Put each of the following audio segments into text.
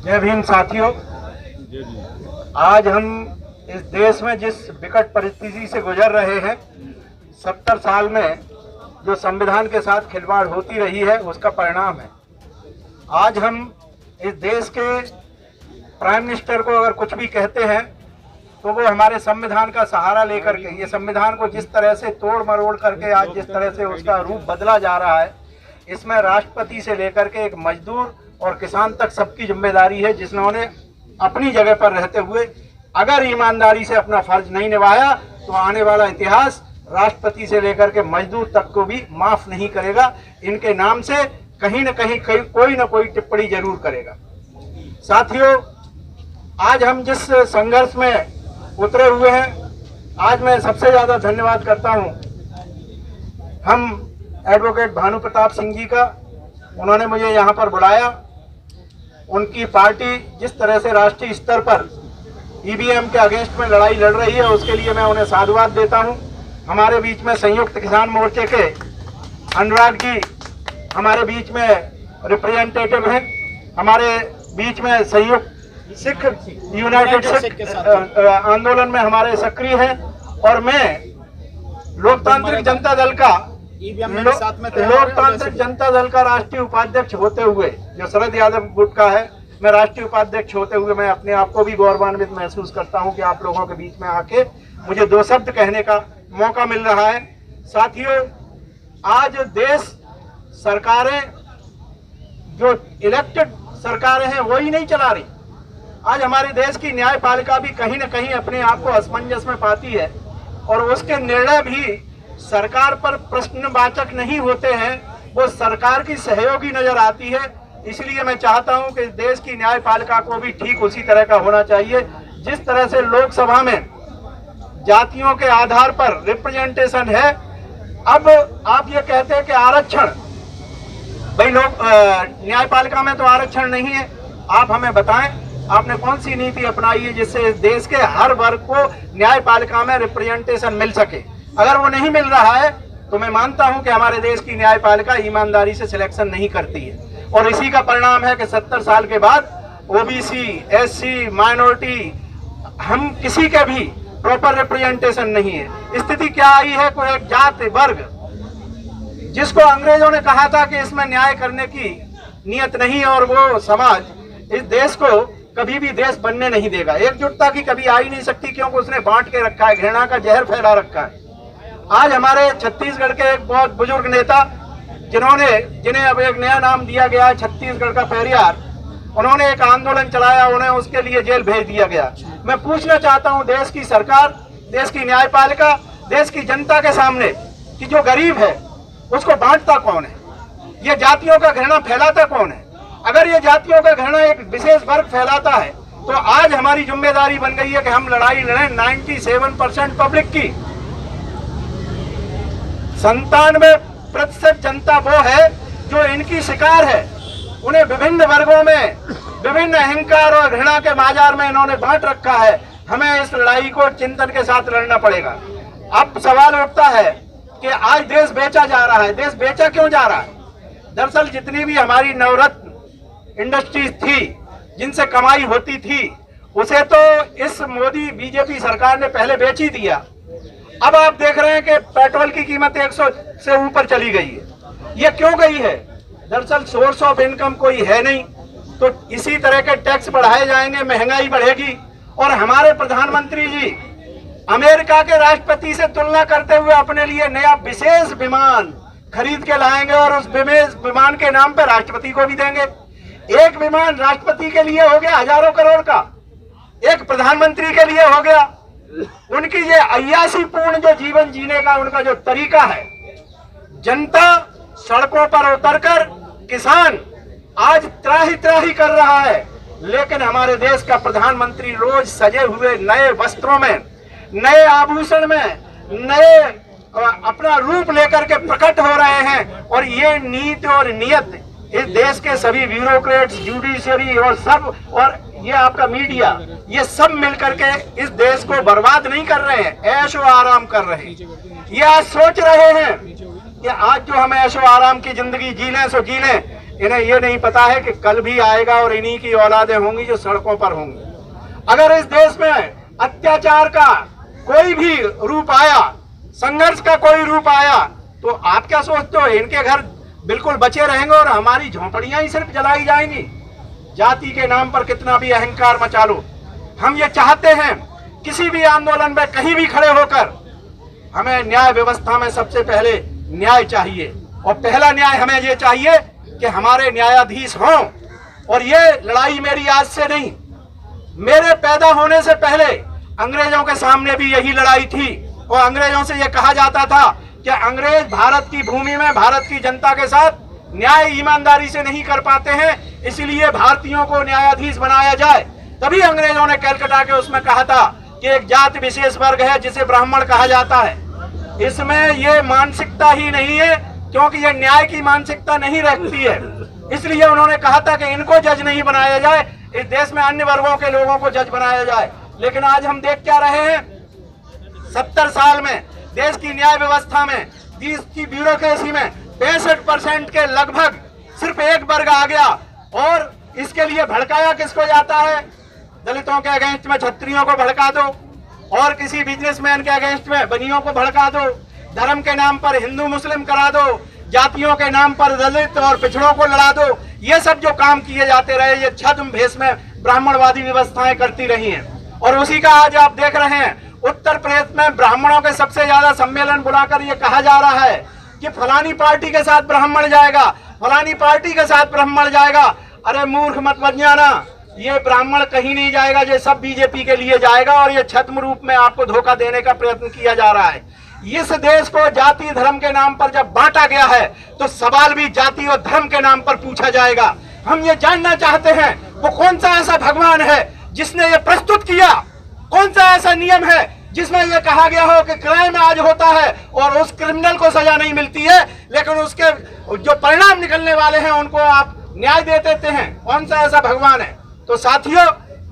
जय भीम साथियों, आज हम इस देश में जिस विकट परिस्थिति से गुजर रहे हैं, 70 साल में जो संविधान के साथ खिलवाड़ होती रही है उसका परिणाम है। आज हम इस देश के प्राइम मिनिस्टर को अगर कुछ भी कहते हैं तो वो हमारे संविधान का सहारा लेकर के, ये संविधान को जिस तरह से तोड़ मरोड़ करके आज जिस तरह से उसका रूप बदला जा रहा है, इसमें राष्ट्रपति से लेकर के एक मजदूर और किसान तक सबकी जिम्मेदारी है, जिन्होंने अपनी जगह पर रहते हुए अगर ईमानदारी से अपना फर्ज नहीं निभाया तो आने वाला इतिहास राष्ट्रपति से लेकर के मजदूर तक को भी माफ नहीं करेगा। इनके नाम से कहीं न कहीं कोई न कोई टिप्पणी जरूर करेगा। साथियों, आज हम जिस संघर्ष में उतरे हुए हैं, आज मैं सबसे ज्यादा धन्यवाद करता हूं हम एडवोकेट भानु प्रताप सिंह जी का। उन्होंने मुझे यहां पर बुलाया। उनकी पार्टी जिस तरह से राष्ट्रीय स्तर पर ईवीएम के अगेंस्ट में लड़ाई लड़ रही है, उसके लिए मैं उन्हें साधुवाद देता हूं। हमारे बीच में संयुक्त किसान मोर्चे के अनुराग जी हमारे बीच में रिप्रेजेंटेटिव हैं। हमारे बीच में संयुक्त सिख यूनाइटेड सिख आंदोलन में हमारे सक्रिय हैं। और मैं लोकतांत्रिक जनता दल का राष्ट्रीय उपाध्यक्ष होते हुए, जो शरद यादव गुट का है, मैं राष्ट्रीय उपाध्यक्ष होते हुए मैं अपने आप को भी गौरवान्वित महसूस करता हूं कि आप लोगों के बीच में आके मुझे दो शब्द कहने का मौका मिल रहा है। साथियों, आज देश सरकारें जो इलेक्टेड सरकारें हैं वो ही नहीं चला रही। आज हमारे देश की न्यायपालिका भी कहीं न कहीं अपने आप को असमंजस में पाती है और उसके निर्णय भी सरकार पर प्रश्नवाचक नहीं होते हैं, वो सरकार की सहयोगी नजर आती है। इसलिए मैं चाहता हूं कि देश की न्यायपालिका को भी ठीक उसी तरह का होना चाहिए। जिस तरह से लोकसभा में जातियों के आधार पर रिप्रेजेंटेशन है, अब आप ये कहते हैं कि आरक्षण, भाई लोग न्यायपालिका में तो आरक्षण नहीं है। आप हमें बताएं, आपने कौन सी नीति अपनाई है जिससे देश के हर वर्ग को न्यायपालिका में रिप्रेजेंटेशन मिल सके? अगर वो नहीं मिल रहा है तो मैं मानता हूं कि हमारे देश की न्यायपालिका ईमानदारी से सिलेक्शन नहीं करती है। और इसी का परिणाम है कि 70 साल के बाद ओबीसी, एससी, माइनॉरिटी, हम किसी के भी प्रॉपर रिप्रेजेंटेशन नहीं है। स्थिति क्या आई है, कोई एक जाति वर्ग जिसको अंग्रेजों ने कहा था कि इसमें न्याय करने की नियत नहीं है और वो समाज इस देश को कभी भी देश बनने नहीं देगा। एकजुटता की कभी आ ही नहीं सकती, क्योंकि उसने बांट के रखा है, घृणा का जहर फैला रखा है। आज हमारे छत्तीसगढ़ के एक बहुत बुजुर्ग नेता जिन्हें अब एक नया नाम दिया गया है, छत्तीसगढ़ का पेरियार, उन्होंने एक आंदोलन चलाया, उन्हें उसके लिए जेल भेज दिया गया। मैं पूछना चाहता हूं देश की सरकार, देश की न्यायपालिका, देश की जनता के सामने कि जो गरीब है उसको बांटता कौन है? ये जातियों का घृणा फैलाता कौन है? अगर ये जातियों का घृणा एक विशेष वर्ग फैलाता है तो आज हमारी जिम्मेदारी बन गई है कि हम लड़ाई लड़ें 97% पब्लिक की। 97% जनता वो है जो इनकी शिकार है। उन्हें विभिन्न वर्गों में विभिन्न अहंकार और घृणा के बाजार में इन्होंने बांट रखा है। हमें इस लड़ाई को चिंतन के साथ लड़ना पड़ेगा। अब सवाल उठता है कि आज देश बेचा जा रहा है। देश बेचा क्यों जा रहा है? दरअसल जितनी भी हमारी नवरत्न इंडस्ट्रीज थी, जिनसे कमाई होती थी, उसे तो इस मोदी बीजेपी सरकार ने पहले बेच ही दिया। अब आप देख रहे हैं कि पेट्रोल की कीमत 100 से ऊपर चली गई है। ये क्यों गई है? दरअसल सोर्स ऑफ इनकम कोई है नहीं, तो इसी तरह के टैक्स बढ़ाए जाएंगे, महंगाई बढ़ेगी। और हमारे प्रधानमंत्री जी अमेरिका के राष्ट्रपति से तुलना करते हुए अपने लिए नया विशेष विमान खरीद के लाएंगे और उस विशेष विमान के नाम पर राष्ट्रपति को भी देंगे। एक विमान राष्ट्रपति के लिए हो गया हजारों करोड़ का, एक प्रधानमंत्री के लिए हो गया। उनकी ये अय्यासी पूर्ण जो जीवन जीने का उनका जो तरीका है, जनता सड़कों पर उतरकर, किसान आज त्राही त्राही कर रहा है, लेकिन हमारे देश का प्रधानमंत्री रोज सजे हुए नए वस्त्रों में, नए आभूषण में, नए अपना रूप लेकर के प्रकट हो रहे हैं। और ये नीति और नियत इस देश के सभी ब्यूरोक्रेट्स, जुडिशरी और सब, और ये आपका मीडिया, ये सब मिलकर के इस देश को बर्बाद नहीं कर रहे हैं, ऐशो आराम कर रहे हैं। ये आज सोच रहे हैं कि आज जो हम ऐशो आराम की जिंदगी जी लें सो जी लें, इन्हें ये नहीं पता है कि कल भी आएगा और इन्हीं की औलादें होंगी जो सड़कों पर होंगी। अगर इस देश में अत्याचार का कोई भी रूप आया, संघर्ष का कोई रूप आया, तो आप क्या सोचते हो इनके घर बिल्कुल बचे रहेंगे और हमारी झोंपड़ियां ही सिर्फ जलाई जाएंगी? जाति के नाम पर कितना भी अहंकार मचा लो, हम ये चाहते हैं किसी भी आंदोलन में कहीं भी खड़े होकर हमें न्याय व्यवस्था में सबसे पहले न्याय चाहिए। और पहला न्याय हमें ये चाहिए कि हमारे न्यायाधीश हों। और ये लड़ाई मेरी आज से नहीं, मेरे पैदा होने से पहले अंग्रेजों के सामने भी यही लड़ाई थी। और अंग्रेजों से यह कहा जाता था कि अंग्रेज भारत की भूमि में भारत की जनता के साथ न्याय ईमानदारी से नहीं कर पाते हैं, इसलिए भारतीयों को न्यायाधीश बनाया जाए। तभी अंग्रेजों ने कलकत्ता के उसमें कहा था कि एक जाति विशेष वर्ग है जिसे ब्राह्मण कहा जाता है। इसमें ये मानसिकता ही नहीं है, क्योंकि ये न्याय की मानसिकता नहीं रखती है, इसलिए उन्होंने कहा था कि इनको जज नहीं बनाया जाए, इस देश में अन्य वर्गों के लोगों को जज बनाया जाए। लेकिन आज हम देख क्या रहे हैं, 70 साल में देश की न्याय व्यवस्था में, देश की ब्यूरोक्रेसी में 65% के लगभग सिर्फ एक वर्ग आ गया। और इसके लिए भड़काया किसको जाता है? दलितों के अगेंस्ट में क्षत्रियों को भड़का दो, और किसी बिजनेसमैन के अगेंस्ट में बनियों को भड़का दो, धर्म के नाम पर हिंदू मुस्लिम करा दो, जातियों के नाम पर दलित और पिछड़ों को लड़ा दो। ये सब जो काम किए जाते रहे, ये छद्म भेष में ब्राह्मणवादी व्यवस्थाएं करती रही हैं। और उसी का आज आप देख रहे हैं, उत्तर प्रदेश में ब्राह्मणों के सबसे ज्यादा सम्मेलन बुलाकर ये कहा जा रहा है कि फलानी पार्टी के साथ ब्राह्मण जाएगा, फलानी पार्टी के साथ ब्राह्मण जाएगा। अरे मूर्ख मत बन जाना, ये ब्राह्मण कहीं नहीं जाएगा, ये सब बीजेपी के लिए जाएगा। और ये छद्म रूप में आपको धोखा देने का प्रयत्न किया जा रहा है। इस देश को जाति धर्म के नाम पर जब बांटा गया है, तो सवाल भी जाति और धर्म के नाम पर पूछा जाएगा। हम ये जानना चाहते हैं वो कौन सा ऐसा भगवान है जिसने ये प्रस्तुत किया, कौन सा ऐसा नियम है जिसमें यह कहा गया हो कि क्राइम आज होता है और उस क्रिमिनल को सजा नहीं मिलती है, लेकिन उसके जो परिणाम निकलने वाले हैं उनको आप न्याय दे देते हैं। कौन सा ऐसा भगवान है? तो साथियों,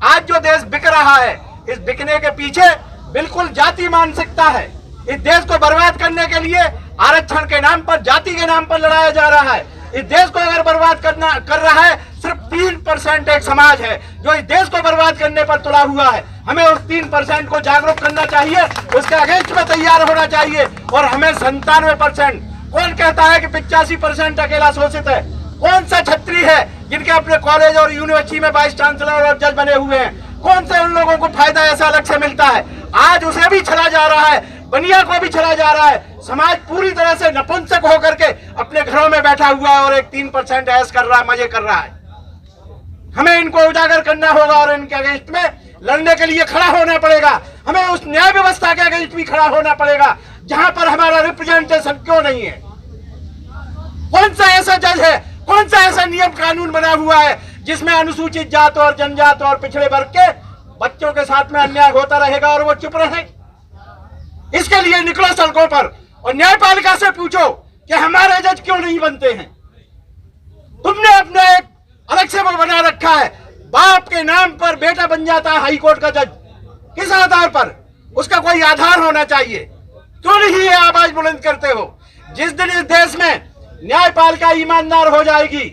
आज जो देश बिक रहा है, इस बिकने के पीछे बिल्कुल जाति मानसिकता है। इस देश को बर्बाद करने के लिए आरक्षण के नाम पर, जाति के नाम पर लड़ाया जा रहा है। इस देश को अगर बर्बाद कर रहा है, सिर्फ 3% एक समाज है जो इस देश को बर्बाद करने पर तुला हुआ है। हमें उस 3% को जागरूक करना चाहिए, उसके अगेंस्ट में तैयार होना चाहिए। और हमें 97%, कौन कहता है कि 85% अकेला शोषित है? कौन सा छत्री है जिनके अपने कॉलेज और यूनिवर्सिटी में वाइस चांसलर और जज बने हुए हैं? कौन से उन लोगों को फायदा ऐसा अलग से मिलता है? आज उसे भी छला जा रहा है, बनिया को भी छला जा रहा है। समाज पूरी तरह से नपुंसक होकर के अपने घरों में बैठा हुआ है और एक 3% ऐश कर रहा है, मजे कर रहा है। हमें इनको उजागर करना होगा और इनके अगेंस्ट में लड़ने के लिए खड़ा होना पड़ेगा। हमें उस न्याय व्यवस्था के अगेंस्ट भी खड़ा होना पड़ेगा जहां पर हमारा रिप्रेजेंटेशन क्यों नहीं है। कौन सा ऐसा जज है, कौन सा ऐसा नियम कानून बना हुआ है जिसमें अनुसूचित जात और जनजात और पिछड़े वर्ग के बच्चों के साथ में अन्याय होता रहेगा और वो चुप रहे? इसके लिए निकलो सड़कों पर और न्यायपालिका से पूछो कि हमारे जज क्यों नहीं बनते हैं। तुमने अपना एक अलग से बना रखा है, बाप के नाम पर बेटा बन जाता है हाई कोर्ट का जज। किस आधार पर? उसका कोई आधार होना चाहिए। क्यों नहीं ये आवाज बुलंद करते हो? जिस दिन इस देश में न्यायपालिका ईमानदार हो जाएगी,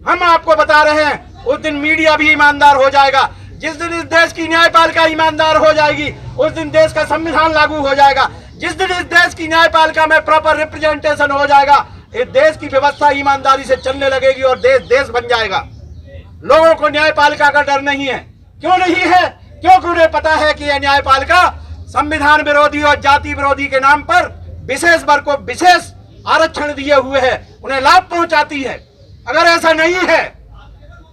हम आपको बता रहे हैं, उस दिन मीडिया भी ईमानदार हो जाएगा। जिस दिन इस देश की न्यायपालिका ईमानदार हो जाएगी, उस दिन देश का संविधान लागू हो जाएगा। जिस दिन इस देश की न्यायपालिका में प्रॉपर रिप्रेजेंटेशन हो जाएगा, इस देश की व्यवस्था ईमानदारी से चलने लगेगी और देश देश बन जाएगा। लोगों को न्यायपालिका का डर नहीं है। क्यों नहीं है? क्योंकि उन्हें पता है कि यह न्यायपालिका संविधान विरोधी और जाति विरोधी के नाम पर विशेष वर्ग को विशेष आरक्षण दिए हुए है, उन्हें लाभ पहुंचाती है। अगर ऐसा नहीं है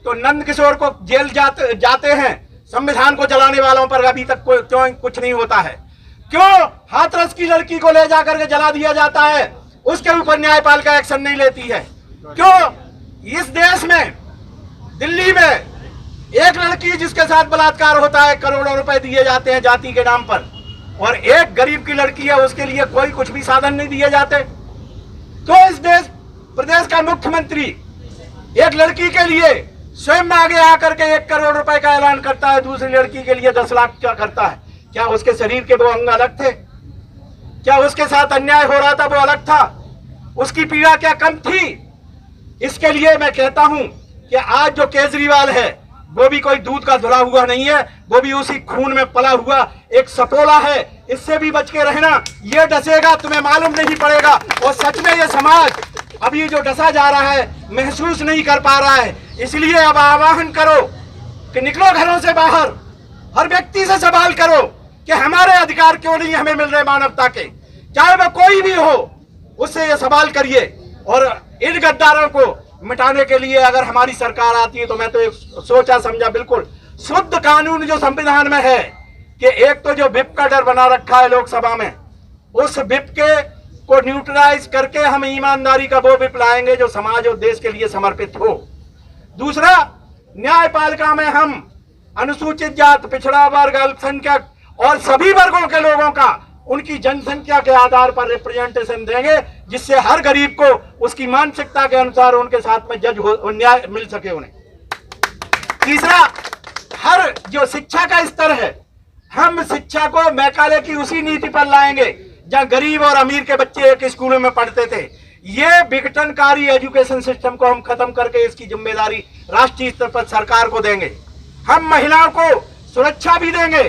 तो नंद किशोर को जेल जाते हैं, संविधान को जलाने वालों पर अभी तक क्यों कुछ नहीं होता है? क्यों हाथरस की लड़की को ले जाकर के जला दिया जाता है, उसके ऊपर न्यायपालिका एक्शन नहीं लेती है? क्यों इस देश में दिल्ली में एक लड़की जिसके साथ बलात्कार होता है, करोड़ों रुपए दिए जाते हैं जाति के नाम पर, और एक गरीब की लड़की है उसके लिए कोई कुछ भी साधन नहीं दिए जाते? तो इस प्रदेश का मुख्यमंत्री एक लड़की के लिए स्वयं आगे आकर के 1 करोड़ रुपए का ऐलान करता है, दूसरी लड़की के लिए 10 लाख क्या करता है? क्या उसके शरीर के वो अंग अलग थे? क्या उसके साथ अन्याय हो रहा था वो अलग था? उसकी पीड़ा क्या कम थी? इसके लिए मैं कहता हूं कि आज जो केजरीवाल है वो भी कोई दूध का धुला हुआ नहीं है, वो भी उसी खून में पला हुआ एक सपोला है। इससे भी बच के रहना, ये डसेगा तुम्हें मालूम नहीं पड़ेगा। और सच में ये समाज अभी जो डसा जा रहा है महसूस नहीं कर पा रहा है। इसलिए अब आह्वान करो कि निकलो घरों से बाहर, हर व्यक्ति से सवाल करो कि हमारे अधिकार क्यों नहीं हमें मिल रहे मानवता के, चाहे वह कोई भी हो, उससे ये सवाल करिए। और इन गद्दारों को मिटाने के लिए अगर हमारी सरकार आती है तो मैं तो एक सोचा समझा बिल्कुल शुद्ध कानून जो संविधान में है कि एक तो जो विप का डर बना रखा है लोकसभा में, उस विप के को न्यूट्रलाइज करके हम ईमानदारी का वो विप लाएंगे जो समाज और देश के लिए समर्पित हो। दूसरा, न्यायपालिका में हम अनुसूचित जात, पिछड़ा वर्ग, अल्पसंख्यक और सभी वर्गों के लोगों का उनकी जनसंख्या के आधार पर रिप्रेजेंटेशन देंगे, जिससे हर गरीब को उसकी मानसिकता के अनुसार उनके साथ में जज हो, न्याय मिल सके उन्हें। तीसरा, हर जो शिक्षा का स्तर है, हम शिक्षा को मैकाले की उसी नीति पर लाएंगे जहां गरीब और अमीर के बच्चे एक स्कूलों में पढ़ते थे। ये विघटनकारी एजुकेशन सिस्टम को हम खत्म करके इसकी जिम्मेदारी राष्ट्रीय स्तर पर सरकार को देंगे। हम महिलाओं को सुरक्षा भी देंगे,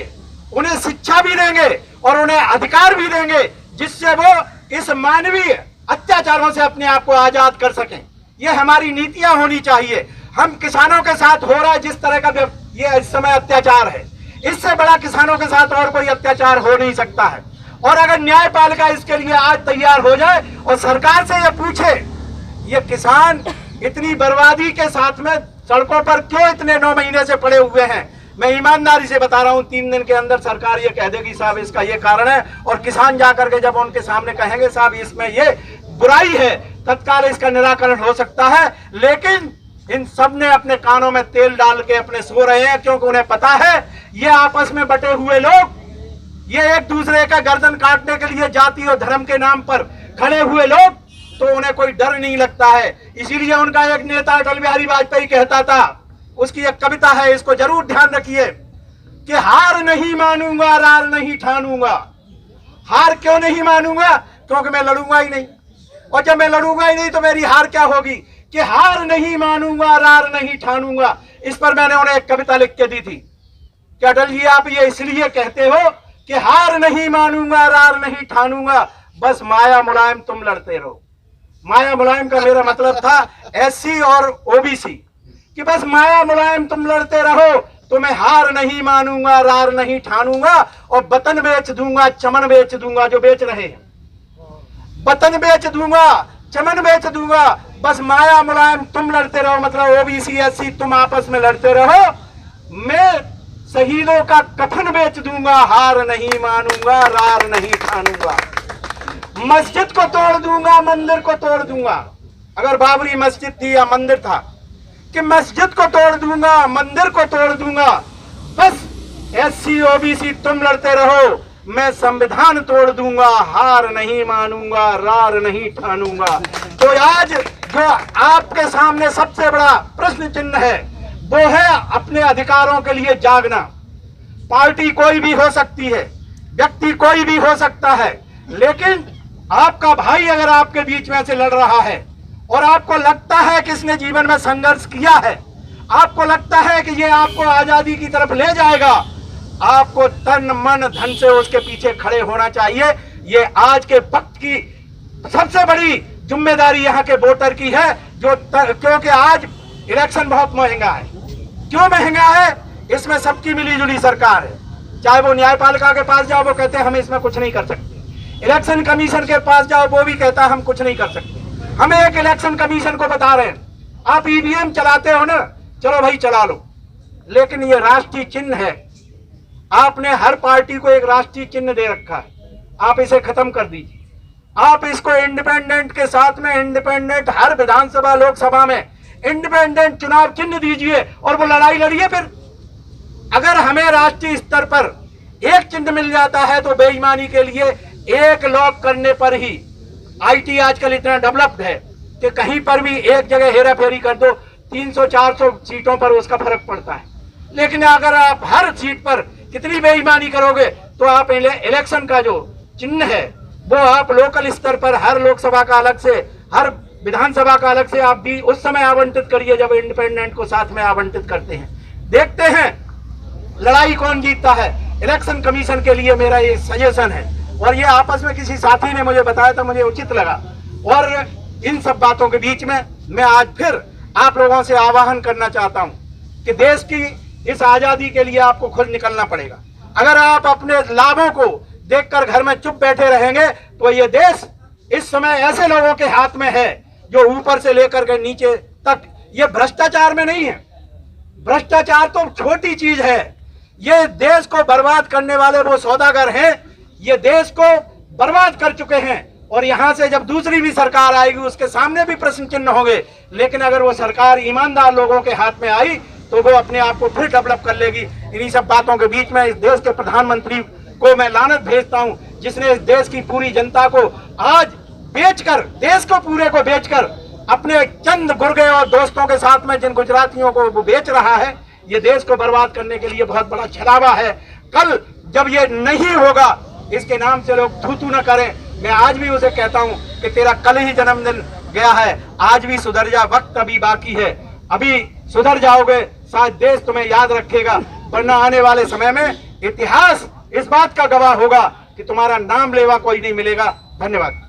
उन्हें शिक्षा भी देंगे और उन्हें अधिकार भी देंगे, जिससे वो इस मानवीय अत्याचारों से अपने आप को आजाद कर सकें। ये हमारी नीतियां होनी चाहिए। हम किसानों के साथ हो रहा है जिस तरह का ये इस समय अत्याचार है, इससे बड़ा किसानों के साथ और कोई अत्याचार हो नहीं सकता है। और अगर न्यायपालिका इसके लिए आज तैयार हो जाए और सरकार से ये पूछे, ये किसान इतनी बर्बादी के साथ में सड़कों पर क्यों इतने 9 महीने से पड़े हुए हैं, मैं ईमानदारी से बता रहा हूं 3 दिन के अंदर सरकार ये कह देगी साहब इसका ये कारण है। और किसान जाकर के जब उनके सामने कहेंगे साहब इसमें ये बुराई है, तत्काल इसका निराकरण हो सकता है। लेकिन इन सब ने अपने कानों में तेल डाल के अपने सो रहे हैं, क्योंकि उन्हें पता है ये आपस में बटे हुए लोग, ये एक दूसरे का गर्दन काटने के लिए जाति और धर्म के नाम पर खड़े हुए लोग, तो उन्हें कोई डर नहीं लगता है। इसीलिए उनका एक नेता अटल बिहारी वाजपेयी कहता था, उसकी एक कविता है, इसको जरूर ध्यान रखिए कि हार नहीं मानूंगा, रार नहीं ठानूंगा। हार क्यों नहीं मानूंगा? क्योंकि मैं लड़ूंगा ही नहीं, और जब मैं लड़ूंगा ही नहीं तो मेरी हार क्या होगी कि हार नहीं मानूंगा, रार नहीं ठानूंगा। इस पर मैंने उन्हें एक कविता लिख के दी थी कि अटल जी आप ये इसलिए कहते हो कि हार नहीं मानूंगा, रार नहीं ठानूंगा, बस माया मुलायम तुम लड़ते रहो। माया मुलायम का मेरा मतलब था एससी और ओबीसी, कि बस माया मुलायम तुम लड़ते रहो, तो मैं हार नहीं मानूंगा, रार नहीं ठानूंगा, और वतन बेच दूंगा, चमन बेच दूंगा, जो बेच रहे हैं, वतन बेच दूंगा, चमन बेच दूंगा, बस माया मुलायम तुम लड़ते रहो, मतलब ओबीसी एससी तुम आपस में लड़ते रहो, मैं शहीदों का कफन बेच दूंगा, हार नहीं मानूंगा, रार नहीं ठानूंगा। मस्जिद को तोड़ दूंगा, मंदिर को तोड़ दूंगा। अगर बाबरी मस्जिद थी या मंदिर था, कि मस्जिद को तोड़ दूंगा, मंदिर को तोड़ दूंगा, बस एससी ओबीसी तुम लड़ते रहो, मैं संविधान तोड़ दूंगा, हार नहीं मानूंगा, रार नहीं ठानूंगा। तो आज जो आपके सामने सबसे बड़ा प्रश्न चिन्ह है वो है अपने अधिकारों के लिए जागना। पार्टी कोई भी हो सकती है, व्यक्ति कोई भी हो सकता है, लेकिन आपका भाई अगर आपके बीच में से लड़ रहा है और आपको लगता है कि इसने जीवन में संघर्ष किया है, आपको लगता है कि ये आपको आजादी की तरफ ले जाएगा, आपको तन मन धन से उसके पीछे खड़े होना चाहिए। ये आज के वक्त की सबसे बड़ी जिम्मेदारी यहाँ के वोटर की है, क्योंकि आज इलेक्शन बहुत महंगा है। क्यों महंगा है? इसमें सबकी मिलीजुली सरकार है। चाहे वो न्यायपालिका के पास जाओ, वो कहते हैं हम इसमें कुछ नहीं कर सकते। इलेक्शन कमीशन के पास जाओ, वो भी कहता है हम कुछ नहीं कर सकते। हमें एक इलेक्शन कमीशन को बता रहे हैं आप ईवीएम चलाते हो ना, चलो भाई चला लो, लेकिन ये राष्ट्रीय चिन्ह है, आपने हर पार्टी को एक राष्ट्रीय चिन्ह दे रखा है, आप इसे खत्म कर दीजिए। आप इसको इंडिपेंडेंट के साथ में इंडिपेंडेंट हर विधानसभा लोकसभा में इंडिपेंडेंट चुनाव चिन्ह दीजिए और वो लड़ाई लड़िए। फिर अगर हमें राष्ट्रीय स्तर पर एक चिन्ह मिल जाता है तो बेईमानी के लिए एक लॉक करने पर ही, आईटी आजकल इतना डेवलप्ड है कि कहीं पर भी एक जगह हेरा फेरी कर दो, 300-400 सीटों पर उसका फर्क पड़ता है। लेकिन अगर आप हर सीट पर कितनी बेईमानी करोगे तो आप इलेक्शन का जो चिन्ह है वो आप लोकल स्तर पर हर लोकसभा का अलग से, हर विधानसभा का अलग से आप भी उस समय आवंटित करिए जब इंडिपेंडेंट को साथ में आवंटित करते हैं। देखते हैं लड़ाई कौन जीतता है। इलेक्शन कमीशन के लिए मेरा ये सजेशन है, और ये आपस में किसी साथी ने मुझे बताया था, मुझे उचित लगा। और इन सब बातों के बीच में मैं आज फिर आप लोगों से आह्वान करना चाहता हूं कि देश की इस आजादी के लिए आपको खुद निकलना पड़ेगा। अगर आप अपने लाभों को देखकर घर में चुप बैठे रहेंगे तो ये देश इस समय ऐसे लोगों के हाथ में है जो ऊपर से लेकर के नीचे तक, ये भ्रष्टाचार में नहीं है। भ्रष्टाचार तो छोटी चीज है, ये देश को बर्बाद करने वाले वो सौदागर हैं, ये देश को बर्बाद कर चुके हैं। और यहां से जब दूसरी भी सरकार आएगी उसके सामने भी प्रश्न चिन्ह होंगे, लेकिन अगर वो सरकार ईमानदार लोगों के हाथ में आई तो वो अपने आप को फिर डेवलप कर लेगी। इन्हीं सब बातों के बीच में इस देश के प्रधानमंत्री को मैं लानत भेजता हूं, जिसने इस देश की पूरी जनता को आज बेचकर, देश को पूरे को बेचकर, अपने चंद गुर्गे और दोस्तों के साथ में जिन गुजरातियों को वो बेच रहा है, ये देश को बर्बाद करने के लिए बहुत बड़ा छलावा है। कल जब ये नहीं होगा, इसके नाम से लोग थू थू न करें। मैं आज भी उसे कहता हूं कि तेरा कल ही जन्मदिन गया है, आज भी सुधर जा, वक्त अभी बाकी है, अभी सुधर जाओगे, शायद देश तुम्हें याद रखेगा। वरना आने वाले समय में इतिहास इस बात का गवाह होगा कि तुम्हारा नाम लेवा कोई नहीं मिलेगा। धन्यवाद।